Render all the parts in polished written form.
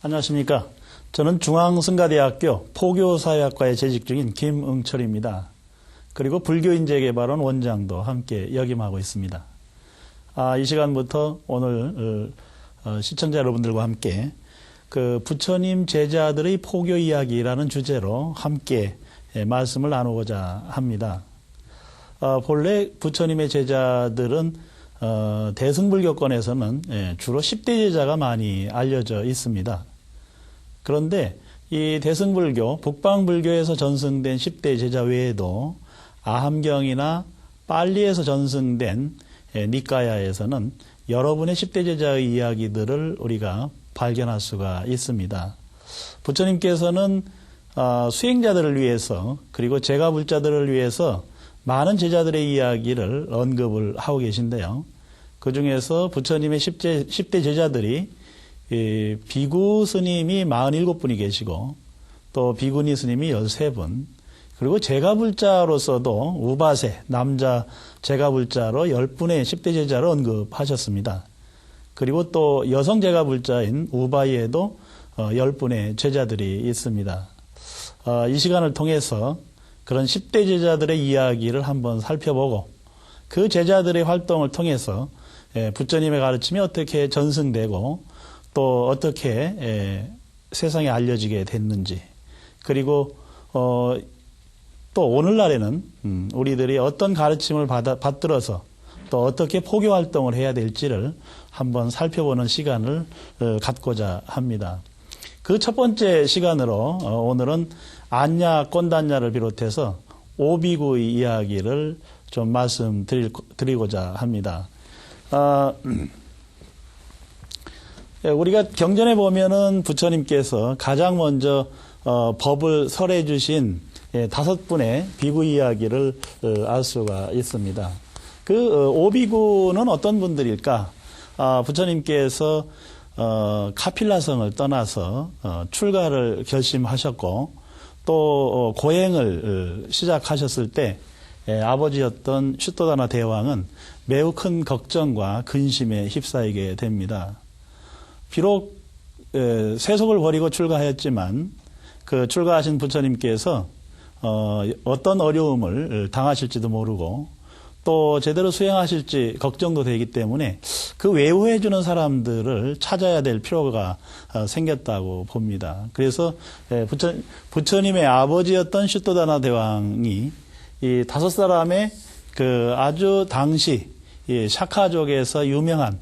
안녕하십니까. 저는 중앙승가대학교 포교사회학과에 재직 중인 김응철입니다. 그리고 불교인재개발원 원장도 함께 역임하고 있습니다. 이 시간부터 오늘 시청자 여러분들과 함께 그 부처님 제자들의 포교 이야기라는 주제로 함께 말씀을 나누고자 합니다. 본래 부처님의 제자들은 대승불교권에서는 주로 10대 제자가 많이 알려져 있습니다. 그런데 이 대승불교, 북방불교에서 전승된 10대 제자 외에도 아함경이나 빨리에서 전승된 니까야에서는 여러분의 10대 제자의 이야기들을 우리가 발견할 수가 있습니다. 부처님께서는 수행자들을 위해서 그리고 제가불자들을 위해서 많은 제자들의 이야기를 언급을 하고 계신데요. 그 중에서 부처님의 10대 제자들이 비구 스님이 47분이 계시고 또 비구니 스님이 13분, 그리고 제가불자로서도 우바세, 남자 제가불자로 10분의 10대 제자를 언급하셨습니다. 그리고 또 여성 제가불자인 우바이에도 10분의 제자들이 있습니다. 이 시간을 통해서 그런 10대 제자들의 이야기를 한번 살펴보고 그 제자들의 활동을 통해서 부처님의 가르침이 어떻게 전승되고 또 어떻게 세상에 알려지게 됐는지, 그리고 또 오늘날에는 우리들이 어떤 가르침을 받들어서 또 어떻게 포교 활동을 해야 될지를 한번 살펴보는 시간을 갖고자 합니다. 그 첫 번째 시간으로 오늘은 안냐 꼰단냐를 비롯해서 오비구의 이야기를 좀 말씀드리고자 합니다. 우리가 경전에 보면은 부처님께서 가장 먼저 법을 설해 주신 5분의 비구 이야기를 알 수가 있습니다. 그 오비구는 어떤 분들일까? 부처님께서 카필라성을 떠나서 출가를 결심하셨고 또 고행을 시작하셨을 때 아버지였던 슈토다나 대왕은 매우 큰 걱정과 근심에 휩싸이게 됩니다. 비록 세속을 버리고 출가하였지만 그 출가하신 부처님께서 어떤 어려움을 당하실지도 모르고 또 제대로 수행하실지 걱정도 되기 때문에 그 외우해 주는 사람들을 찾아야 될 필요가 생겼다고 봅니다. 그래서 부처님의 아버지였던 슈토다나 대왕이 이 5사람의 그 아주 당시 샤카족에서 유명한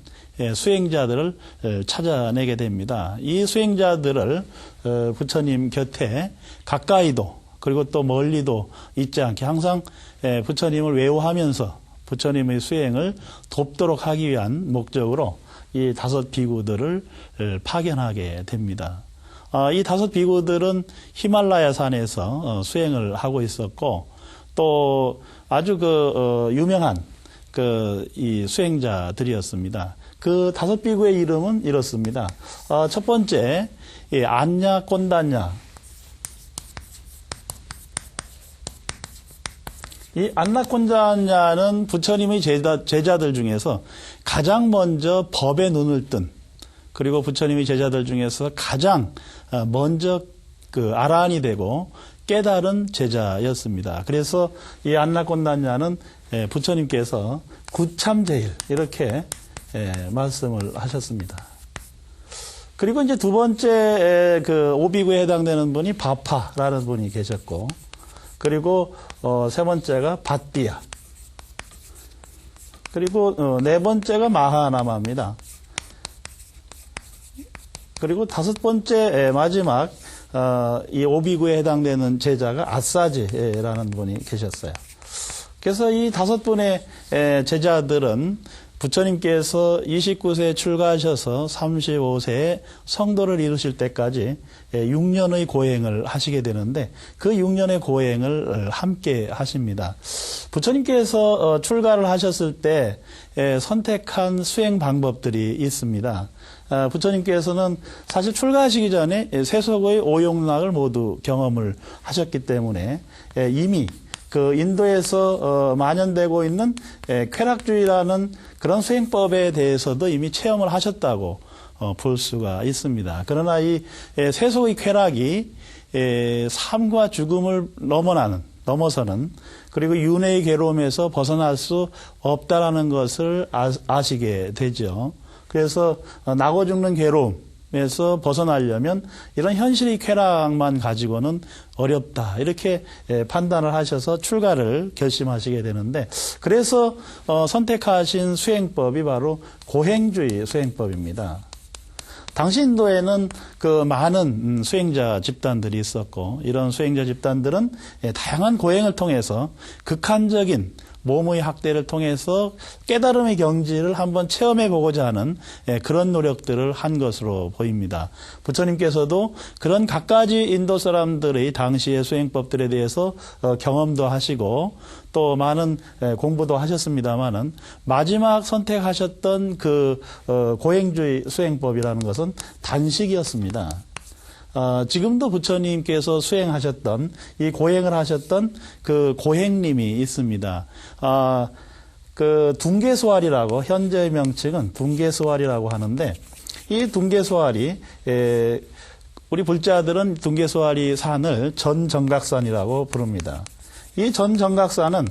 수행자들을 찾아내게 됩니다. 이 수행자들을 부처님 곁에 가까이도 그리고 또 멀리도 있지 않게 항상 부처님을 외우하면서 부처님의 수행을 돕도록 하기 위한 목적으로 이 5 비구들을 파견하게 됩니다. 이 5 비구들은 히말라야 산에서 수행을 하고 있었고 또 아주 유명한 이 수행자들이었습니다. 그 5 비구의 이름은 이렇습니다. 첫 번째, 안냐 꼰단냐. 이 안냐 꼰단냐는 부처님의 제자들 중에서 가장 먼저 법에 눈을 뜬, 그리고 부처님의 제자들 중에서 가장 먼저 아라한이 되고 깨달은 제자였습니다. 그래서 이 안냐 꼰단냐는 부처님께서 구참제일 이렇게 말씀을 하셨습니다. 그리고 이제 두 번째 오비구에 해당되는 분이 바파라는 분이 계셨고, 그리고 세 번째가 밧디야, 그리고 네 번째가 마하나마입니다. 그리고 5번째 마지막 이 오비구에 해당되는 제자가 아사지라는 분이 계셨어요. 그래서 이 5분의 제자들은 부처님께서 29세에 출가하셔서 35세에 성도를 이루실 때까지 6년의 고행을 하시게 되는데 그 6년의 고행을 함께 하십니다. 부처님께서 출가를 하셨을 때 선택한 수행 방법들이 있습니다. 부처님께서는 사실 출가하시기 전에 세속의 오용락을 모두 경험을 하셨기 때문에 이미 그 인도에서 만연되고 있는 쾌락주의라는 그런 수행법에 대해서도 이미 체험을 하셨다고 볼 수가 있습니다. 그러나 이 세속의 쾌락이 삶과 죽음을 넘어서는 그리고 윤회의 괴로움에서 벗어날 수 없다라는 것을 아시게 되죠. 그래서 나고 죽는 괴로움에서 벗어나려면 이런 현실의 쾌락만 가지고는 어렵다 이렇게 판단을 하셔서 출가를 결심하시게 되는데, 그래서 선택하신 수행법이 바로 고행주의 수행법입니다. 당시 인도에는 그 많은 수행자 집단들이 있었고, 이런 수행자 집단들은 다양한 고행을 통해서 극한적인 몸의 학대를 통해서 깨달음의 경지를 한번 체험해 보고자 하는 그런 노력들을 한 것으로 보입니다. 부처님께서도 그런 갖가지 인도 사람들의 당시의 수행법들에 대해서 경험도 하시고 또 많은 공부도 하셨습니다마는 마지막 선택하셨던 그 고행주의 수행법이라는 것은 단식이었습니다. 지금도 부처님께서 수행하셨던 이 고행을 하셨던 그 고행님이 있습니다. 그 둥계소활이라고, 현재의 명칭은 둥계소활이라고 하는데, 이 둥계소활이 우리 불자들은 둥계소활이 산을 전정각산이라고 부릅니다. 이 전정각산은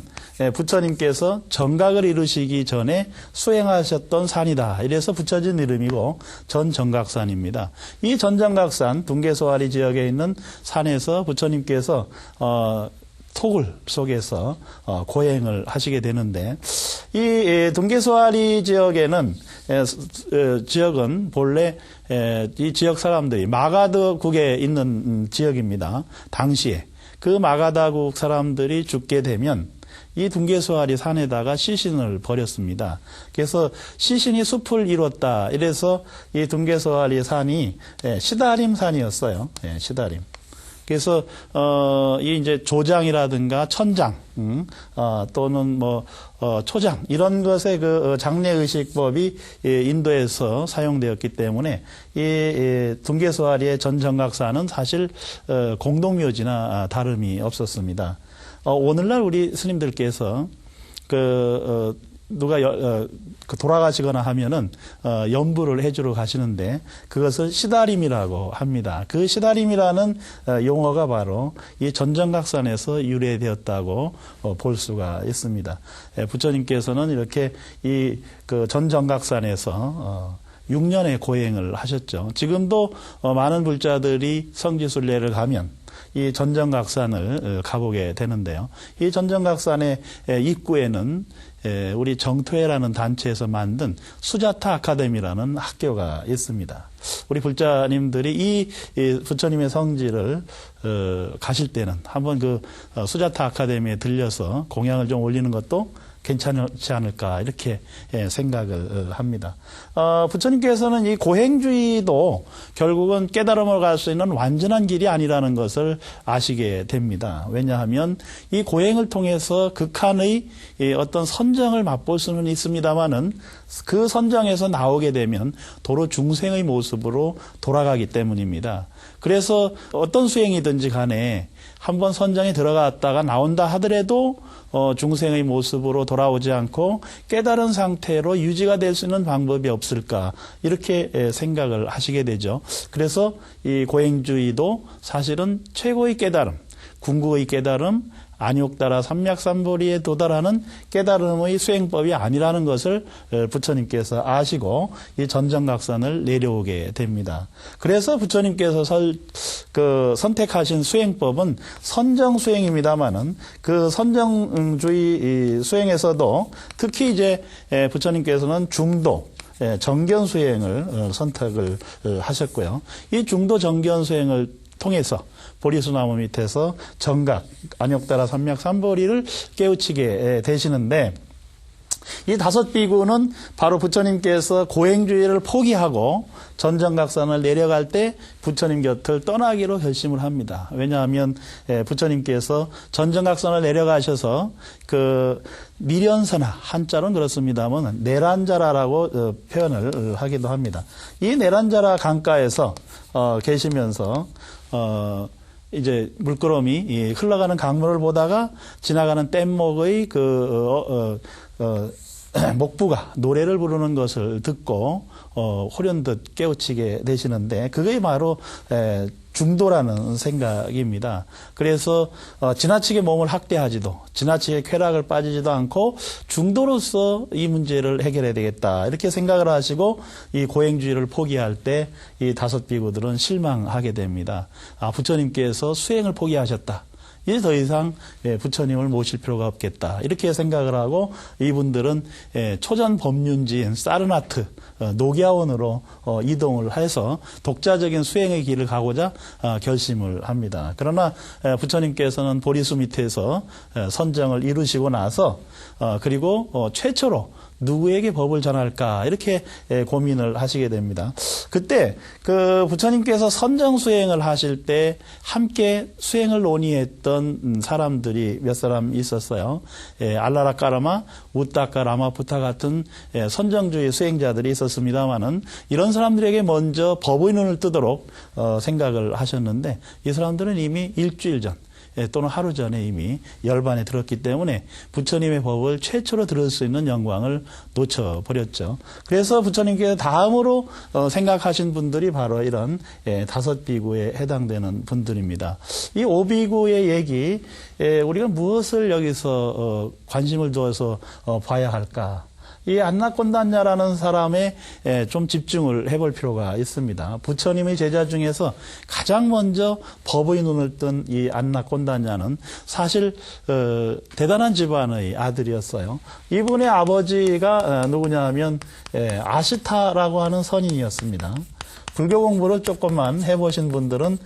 부처님께서 정각을 이루시기 전에 수행하셨던 산이다. 이래서 붙여진 이름이고 전정각산입니다. 이 전정각산 둥계소활이 지역에 있는 산에서 부처님께서 토굴 속에서 고행을 하시게 되는데, 이 둥계소활이 지역은 본래 이 지역 사람들이 마가더국에 있는 지역입니다. 당시에 그 마가다국 사람들이 죽게 되면 이 둥계소활이 산에다가 시신을 버렸습니다. 그래서 시신이 숲을 이뤘다. 이래서 이 둥계소활이 산이 시다림산이었어요. 시다림. 그래서 이 이제 조장이라든가 천장, 또는 초장 이런 것의 그 장례의식법이 인도에서 사용되었기 때문에 이 둥계소활이의 전정각산은 사실 공동묘지나 다름이 없었습니다. 오늘날 우리 스님들께서 누가 돌아가시거나 하면은 연부를 해주러 가시는데 그것을 시다림이라고 합니다. 그 시다림이라는 용어가 바로 이 전정각산에서 유래되었다고 볼 수가 있습니다. 부처님께서는 이렇게 이 그 전정각산에서 6년의 고행을 하셨죠. 지금도 많은 불자들이 성지순례를 가면 이 전정각산을 가보게 되는데요. 이 전정각산의 입구에는 우리 정토회라는 단체에서 만든 수자타 아카데미라는 학교가 있습니다. 우리 불자님들이 이 부처님의 성지를 가실 때는 한번 그 수자타 아카데미에 들려서 공양을 좀 올리는 것도 괜찮지 않을까 이렇게 생각을 합니다. 부처님께서는 이 고행주의도 결국은 깨달음을 갈 수 있는 완전한 길이 아니라는 것을 아시게 됩니다. 왜냐하면 이 고행을 통해서 극한의 어떤 선정을 맛볼 수는 있습니다만은 그 선정에서 나오게 되면 도로 중생의 모습으로 돌아가기 때문입니다. 그래서 어떤 수행이든지 간에 한번 선정에 들어갔다가 나온다 하더라도 중생의 모습으로 돌아오지 않고 깨달은 상태로 유지가 될 수 있는 방법이 없을까 이렇게 생각을 하시게 되죠. 그래서 이 고행주의도 사실은 최고의 깨달음, 궁극의 깨달음, 안욕따라 삼맥삼보리에 도달하는 깨달음의 수행법이 아니라는 것을 부처님께서 아시고 이 전정각산을 내려오게 됩니다. 그래서 부처님께서 선택하신 수행법은 선정수행입니다만은 그 선정주의 수행에서도 특히 이제 부처님께서는 중도 정견 수행을 선택을 하셨고요. 이 중도 정견 수행을 통해서 보리수나무 밑에서 정각, 안욕따라 삼맥삼보리를 깨우치게 되시는데, 이 다섯 비구는 바로 부처님께서 고행주의를 포기하고 전정각산을 내려갈 때 부처님 곁을 떠나기로 결심을 합니다. 왜냐하면 부처님께서 전정각산을 내려가셔서 그 미련선하, 한자로는 그렇습니다만 내란자라라고 표현을 하기도 합니다. 이 내란자라 강가에서 계시면서 이제 물끄러미 흘러가는 강물을 보다가 지나가는 뗏목의 목부가 노래를 부르는 것을 듣고 호련듯 깨우치게 되시는데 그게 바로 중도라는 생각입니다. 그래서 지나치게 몸을 학대하지도 지나치게 쾌락을 빠지지도 않고 중도로서 이 문제를 해결해야 되겠다 이렇게 생각을 하시고 이 고행주의를 포기할 때 이 5비구들은 실망하게 됩니다. 부처님께서 수행을 포기하셨다. 이제 더 이상 부처님을 모실 필요가 없겠다. 이렇게 생각을 하고 이분들은 초전 법륜지인 사르나트 노갸원으로 이동을 해서 독자적인 수행의 길을 가고자 결심을 합니다. 그러나 부처님께서는 보리수 밑에서 선정을 이루시고 나서 그리고 최초로 누구에게 법을 전할까 이렇게 고민을 하시게 됩니다. 그때 그 부처님께서 선정 수행을 하실 때 함께 수행을 논의했던 사람들이 몇 사람 있었어요. 알라라 까라마, 우따까 라마푸타 같은 선정주의 수행자들이 있었습니다만은 이런 사람들에게 먼저 법의 눈을 뜨도록 생각을 하셨는데 이 사람들은 이미 일주일 전 또는 하루 전에 이미 열반에 들었기 때문에 부처님의 법을 최초로 들을 수 있는 영광을 놓쳐버렸죠. 그래서 부처님께서 다음으로 생각하신 분들이 바로 이런 5비구에 해당되는 분들입니다. 이 5비구의 얘기, 우리가 무엇을 여기서 관심을 두어서 봐야 할까? 이 안나꼰단냐라는 사람에 좀 집중을 해볼 필요가 있습니다. 부처님의 제자 중에서 가장 먼저 법의 눈을 뜬 이 안나꼰단냐는 사실 대단한 집안의 아들이었어요. 이분의 아버지가 누구냐 하면 아시타라고 하는 선인이었습니다. 불교 공부를 조금만 해보신 분들은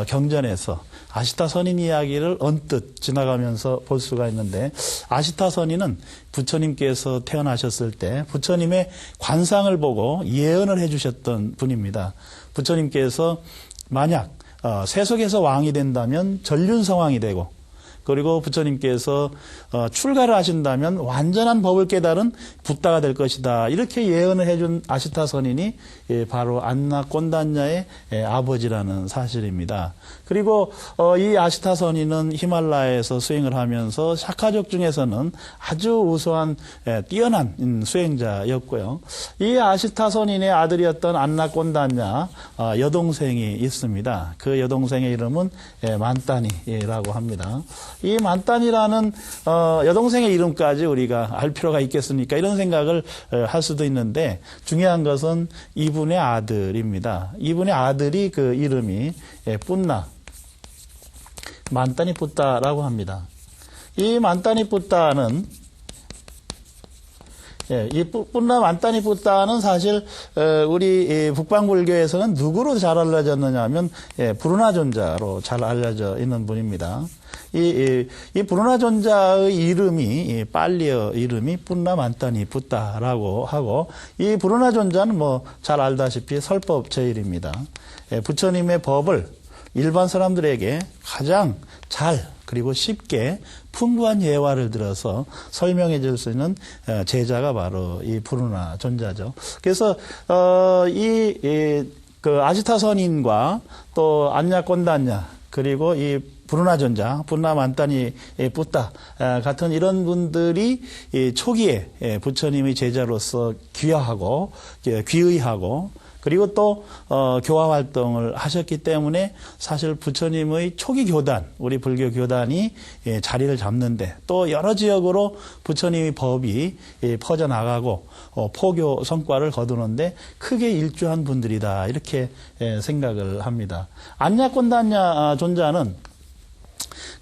경전에서 아시타 선인 이야기를 언뜻 지나가면서 볼 수가 있는데 아시타 선인은 부처님께서 태어나셨을 때 부처님의 관상을 보고 예언을 해주셨던 분입니다. 부처님께서 만약 세속에서 왕이 된다면 전륜성왕이 되고 그리고 부처님께서 출가를 하신다면 완전한 법을 깨달은 붓다가 될 것이다. 이렇게 예언을 해준 아시타 선인이 바로 안나꼰단냐의 아버지라는 사실입니다. 그리고 이 아시타 선인은 히말라야에서 수행을 하면서 샤카족 중에서는 아주 우수한 뛰어난 수행자였고요. 이 아시타 선인의 아들이었던 안나꼰단냐 여동생이 있습니다. 그 여동생의 이름은 만따니라고 합니다. 이 만딴이라는 여동생의 이름까지 우리가 알 필요가 있겠습니까? 이런 생각을 할 수도 있는데 중요한 것은 이분의 아들입니다. 이분의 아들이 그 이름이 뿐나 만따니 푸따라고 합니다. 이 만따니 푸따는 이 뿐나 만따니 푸따는 사실 우리 북방불교에서는 누구로 잘 알려졌느냐 하면 부르나존자로 잘 알려져 있는 분입니다. 이 부르나존자의 이름이 빨리어 이름이 뿐나 만따니 푸따라고 하고 이 부르나존자는 뭐 잘 알다시피 설법 제일입니다. 부처님의 법을 일반 사람들에게 가장 잘 그리고 쉽게 풍부한 예화를 들어서 설명해 줄 수 있는 제자가 바로 이 부르나 존자죠. 그래서 그 아시타 선인과 또 안냐꼰단냐 그리고 이 부르나 존자, 뿐나 만따니 푸따 같은 이런 분들이 초기에 부처님의 제자로서 귀화하고 귀의하고 그리고 또 교화 활동을 하셨기 때문에 사실 부처님의 초기 교단, 우리 불교 교단이 자리를 잡는데 또 여러 지역으로 부처님의 법이 퍼져나가고 포교 성과를 거두는데 크게 일조한 분들이다 이렇게 생각을 합니다. 안냐꼰단냐 존자는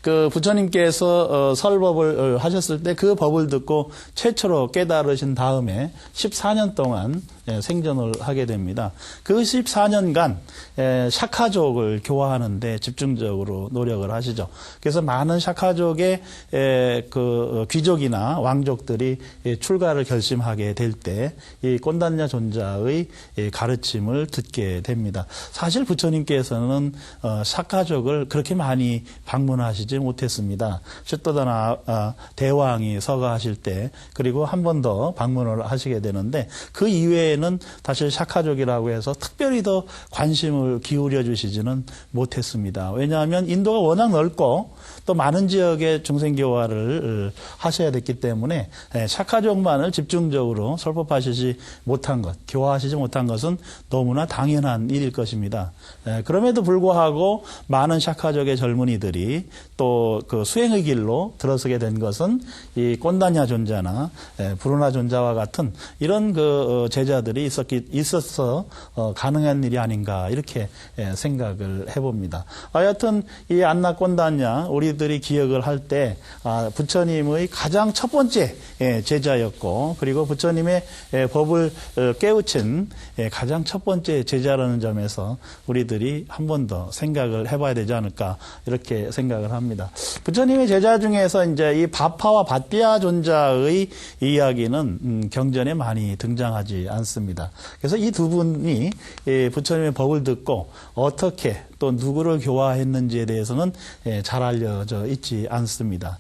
그 부처님께서 설법을 하셨을 때 그 법을 듣고 최초로 깨달으신 다음에 14년 동안 생전을 하게 됩니다. 그 14년간 샤카족을 교화하는데 집중적으로 노력을 하시죠. 그래서 많은 샤카족의 그 귀족이나 왕족들이 출가를 결심하게 될 때 이 꼰단냐 존자의 가르침을 듣게 됩니다. 사실 부처님께서는 샤카족을 그렇게 많이 방문하시 교화하시지 못했습니다. 쉿도다나 대왕이 서거하실 때 그리고 한 번 더 방문을 하시게 되는데 그 이외에는 사실 샤카족이라고 해서 특별히 더 관심을 기울여 주시지는 못했습니다. 왜냐하면 인도가 워낙 넓고 또 많은 지역에 중생교화를 하셔야 됐기 때문에 샤카족만을 집중적으로 설법하시지 못한 것, 교화하시지 못한 것은 너무나 당연한 일일 것입니다. 그럼에도 불구하고 많은 샤카족의 젊은이들이 또 그 수행의 길로 들어서게 된 것은 이 꼰다냐 존자나 부르나 존자와 같은 이런 그 제자들이 있어서 가능한 일이 아닌가 이렇게 생각을 해봅니다. 여하튼 이 안나 꼰다냐 우리들이 기억을 할 때 부처님의 가장 첫 번째 제자였고 그리고 부처님의 법을 깨우친 가장 첫 번째 제자라는 점에서 우리들이 한 번 더 생각을 해봐야 되지 않을까 이렇게 생각을 합니다. 부처님의 제자 중에서 이제 이 바파와 바띠아 존자의 이야기는 경전에 많이 등장하지 않습니다. 그래서 이 두 분이 부처님의 법을 듣고 어떻게 또 누구를 교화했는지에 대해서는 잘 알려져 있지 않습니다.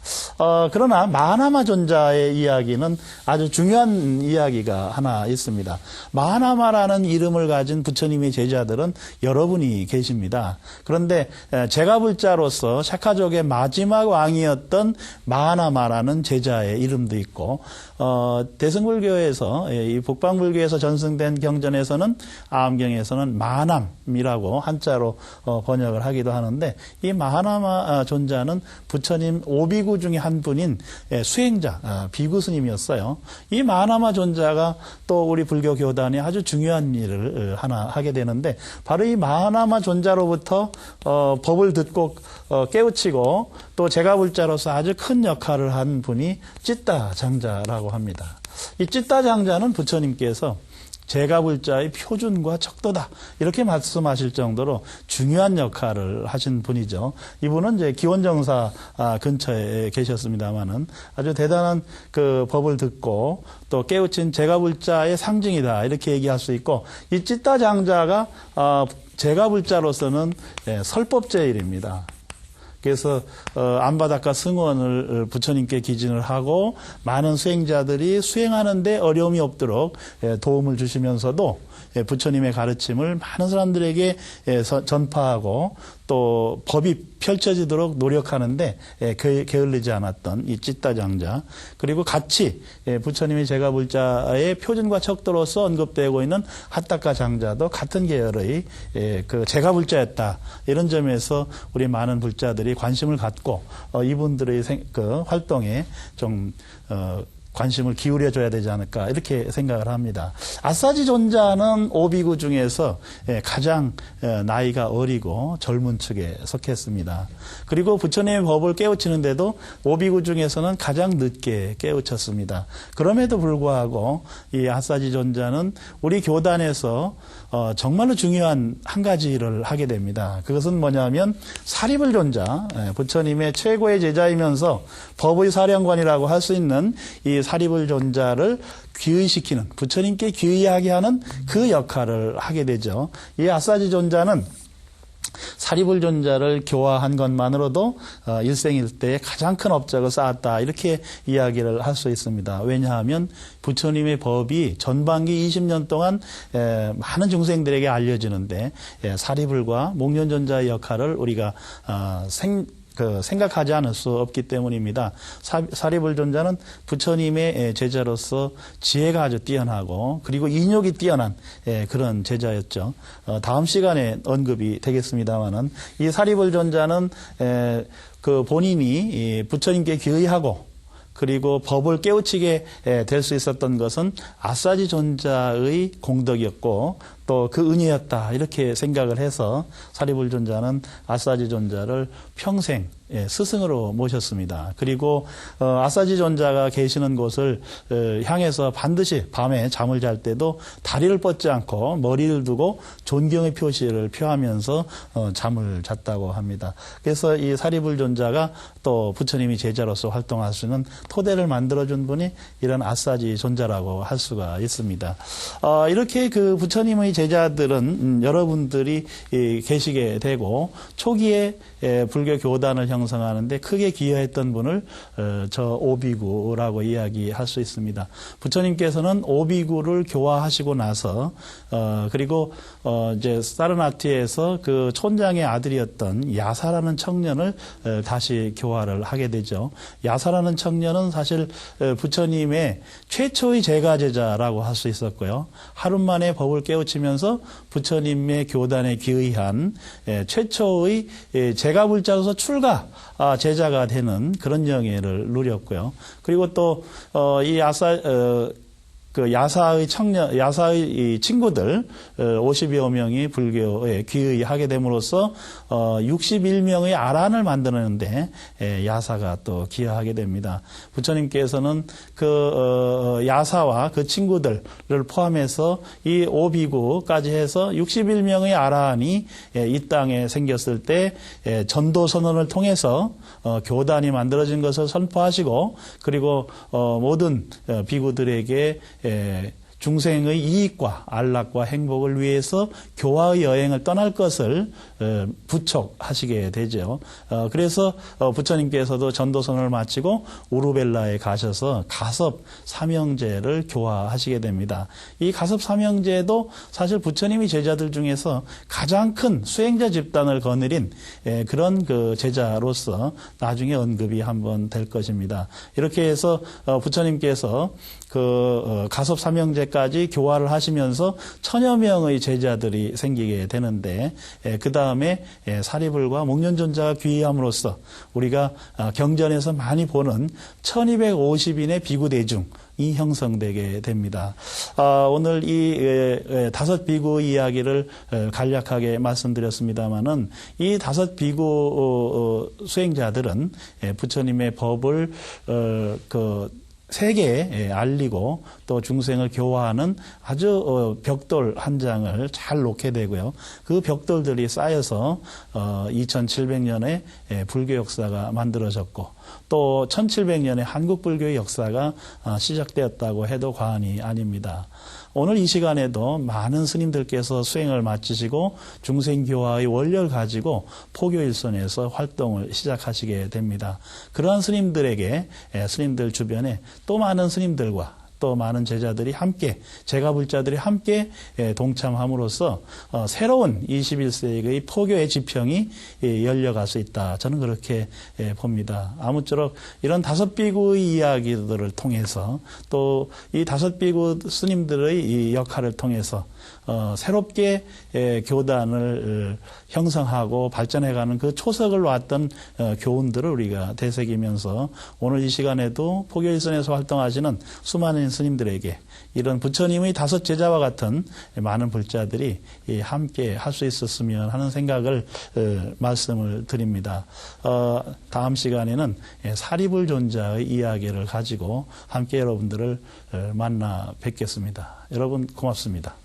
그러나 마하나마 존자의 이야기는 아주 중요한 이야기가 하나 있습니다. 마하나마라는 이름을 가진 부처님의 제자들은 여러분이 계십니다. 그런데 제가불자로서 샤카족의 마지막 왕이었던 마하나마라는 제자의 이름도 있고 대승불교에서 이 북방불교에서 전승된 경전에서는 아암경에서는 마하남이라고 한자로 번역을 하기도 하는데 이 마하나마 존자는 부처님 오비구 중에 한 분인 수행자 비구 스님이었어요. 이 마하나마 존자가 또 우리 불교 교단에 아주 중요한 일을 하나 하게 되는데 바로 이 마하나마 존자로부터 법을 듣고 깨우치고 또 제가불자로서 아주 큰 역할을 한 분이 찌따 장자라고 합니다. 이 찌따 장자는 부처님께서 제가불자의 표준과 척도다 이렇게 말씀하실 정도로 중요한 역할을 하신 분이죠. 이분은 이제 기원정사 근처에 계셨습니다만은 아주 대단한 그 법을 듣고 또 깨우친 제가불자의 상징이다 이렇게 얘기할 수 있고 이 찌따 장자가 제가불자로서는 설법제일입니다. 그래서 안바닷가 승원을 부처님께 기진을 하고 많은 수행자들이 수행하는 데 어려움이 없도록 도움을 주시면서도 부처님의 가르침을 많은 사람들에게 전파하고 또 법이 펼쳐지도록 노력하는데 게을리지 않았던 이 찌따 장자 그리고 같이 부처님의 제가불자의 표준과 척도로서 언급되고 있는 핫다카 장자도 같은 계열의 그 제가불자였다 이런 점에서 우리 많은 불자들이 관심을 갖고 이분들의 그 활동에 좀 관심을 기울여줘야 되지 않을까 이렇게 생각을 합니다. 아사지 존자는 오비구 중에서 가장 나이가 어리고 젊은 축에 속했습니다. 그리고 부처님의 법을 깨우치는데도 오비구 중에서는 가장 늦게 깨우쳤습니다. 그럼에도 불구하고 이 아사지 존자는 우리 교단에서 정말로 중요한 한 가지 일을 하게 됩니다. 그것은 뭐냐면 사리불 존자, 부처님의 최고의 제자이면서 법의 사령관이라고 할 수 있는 이 사리불 존자를 귀의시키는 부처님께 귀의하게 하는 그 역할을 하게 되죠. 이 아사지 존자는 사리불 존자를 교화한 것만으로도 일생일대에 가장 큰 업적을 쌓았다 이렇게 이야기를 할 수 있습니다. 왜냐하면 부처님의 법이 전반기 20년 동안 많은 중생들에게 알려지는데 사리불과 목련 존자의 역할을 우리가 생각하지 않을 수 없기 때문입니다. 사리불 존자는 부처님의 제자로서 지혜가 아주 뛰어나고 그리고 인욕이 뛰어난 그런 제자였죠. 다음 시간에 언급이 되겠습니다만은 이 사리불 존자는 그 본인이 부처님께 귀의하고 그리고 법을 깨우치게 될 수 있었던 것은 아사지 존자의 공덕이었고 또 그 은혜였다 이렇게 생각을 해서 사리불 존자는 아사지 존자를 평생 스승으로 모셨습니다. 그리고 아사지 존자가 계시는 곳을 향해서 반드시 밤에 잠을 잘 때도 다리를 뻗지 않고 머리를 두고 존경의 표시를 표하면서 잠을 잤다고 합니다. 그래서 이 사리불 존자가 또 부처님이 제자로서 활동할 수 있는 토대를 만들어준 분이 이런 아사지 존자라고 할 수가 있습니다. 이렇게 그 부처님의 제자들은 여러분들이 계시게 되고 초기에 불교 교단을 형성하는데 크게 기여했던 분을 저 오비구라고 이야기할 수 있습니다. 부처님께서는 오비구를 교화하시고 나서 그리고 이제 사르나티에서 그 촌장의 아들이었던 야사라는 청년을 다시 교화를 하게 되죠. 야사라는 청년은 사실 부처님의 최초의 제가제자라고 할 수 있었고요. 하루 만에 법을 깨우치면서 부처님의 교단에 기의한 최초의 제가불자로서 출가 제자가 되는 그런 영예를 누렸고요. 그리고 또 이 야사의 야사의 친구들 50여 명이 불교에 귀의하게 됨으로써 61명의 아란을 만드는데 야사가 또 기여하게 됩니다. 부처님께서는 그 야사와 그 친구들을 포함해서 이 오비구까지 해서 61명의 아란이 이 땅에 생겼을 때 전도 선언을 통해서 교단이 만들어진 것을 선포하시고 그리고 모든 비구들에게 중생의 이익과 안락과 행복을 위해서 교화의 여행을 떠날 것을 부촉하시게 되죠. 그래서 부처님께서도 전도선을 마치고 우르벨라에 가셔서 가섭 삼형제를 교화하시게 됩니다. 이 가섭 삼형제도 사실 부처님이 제자들 중에서 가장 큰 수행자 집단을 거느린 그런 그 제자로서 나중에 언급이 한번 될 것입니다. 이렇게 해서 부처님께서 그 가섭 삼형제까지 교화를 하시면서 1000여 명의 제자들이 생기게 되는데 그 다음에 사리불과 목련존자가 귀의함으로써 우리가 경전에서 많이 보는 1250인의 비구대중이 형성되게 됩니다. 오늘 이 다섯 비구 이야기를 간략하게 말씀드렸습니다마는 이 다섯 비구 수행자들은 부처님의 법을 세계에 알리고 또 중생을 교화하는 아주 벽돌 한 장을 잘 놓게 되고요. 그 벽돌들이 쌓여서 2700년에 불교 역사가 만들어졌고 또 1700년에 한국 불교의 역사가 시작되었다고 해도 과언이 아닙니다. 오늘 이 시간에도 많은 스님들께서 수행을 마치시고 중생교화의 원료를 가지고 포교일선에서 활동을 시작하시게 됩니다. 그러한 스님들에게 스님들 주변에 또 많은 스님들과 또 많은 제자들이 함께 제가불자들이 함께 동참함으로써 새로운 21세기의 포교의 지평이 열려갈 수 있다. 저는 그렇게 봅니다. 아무쪼록 이런 다섯 비구의 이야기들을 통해서 또 이 다섯 비구 스님들의 이 역할을 통해서 새롭게 교단을 형성하고 발전해가는 그 초석을 놨던 교훈들을 우리가 되새기면서 오늘 이 시간에도 포교일선에서 활동하시는 수많은 스님들에게 이런 부처님의 다섯 제자와 같은 많은 불자들이 함께 할 수 있었으면 하는 생각을 말씀을 드립니다. 다음 시간에는 사리불존자의 이야기를 가지고 함께 여러분들을 만나 뵙겠습니다. 여러분 고맙습니다.